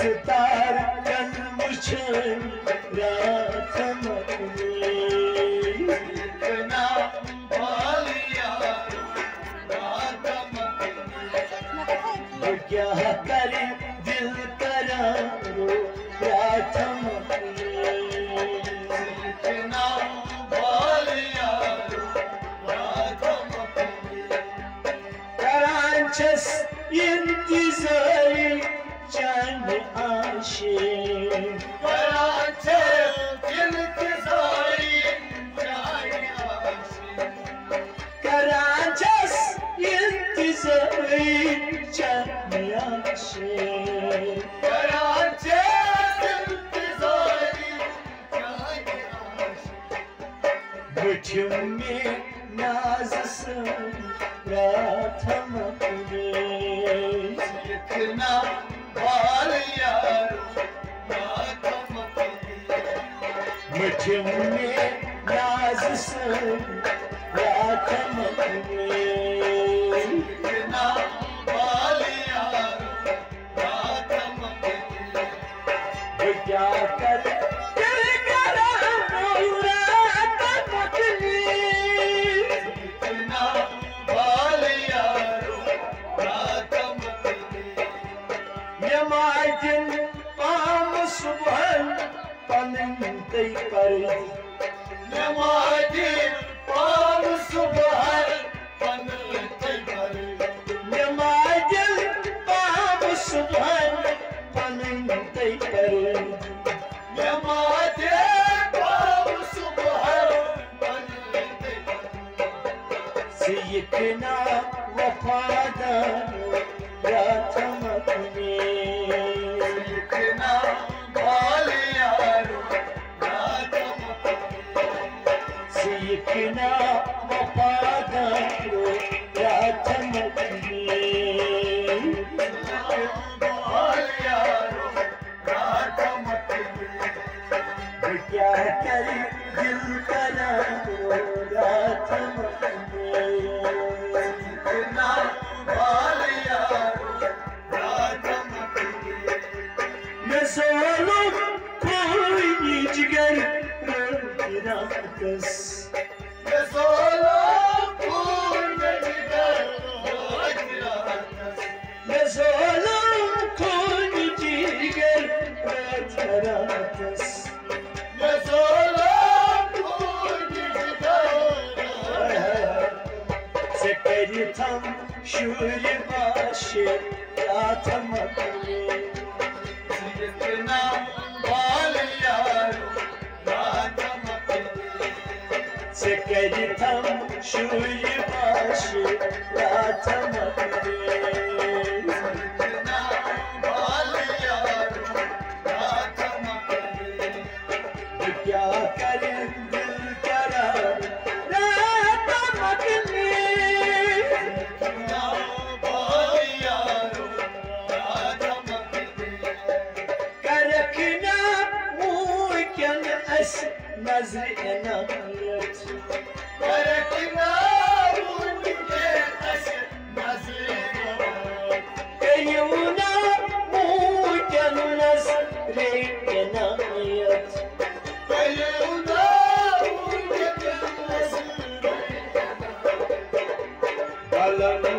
सुतार कन रात क्या करे दिल करारो रात करांचस इंतज़ारी जान आशे करांचस इंतज़ारी जान आशे मुझ में नाज से रात मुझ में नाज से रात क्या कर सीखना वफादार रात मकने सीखना बाल यारो रात सीखना वफादार रात मकने बाल यारो रात मकने क्या करे दिल करारो रात मकने शूर बाशे रात मकने सीखना बाल यारो रात मकने से करी थम शूर बाशे रात मकने सीखना बाल यारो रात मकने क्या करे दिल करार रात मकने नजर इनायत करकना मुझे अस नजर कयूना मुझे नजर इनायत कयूना मुझे नजर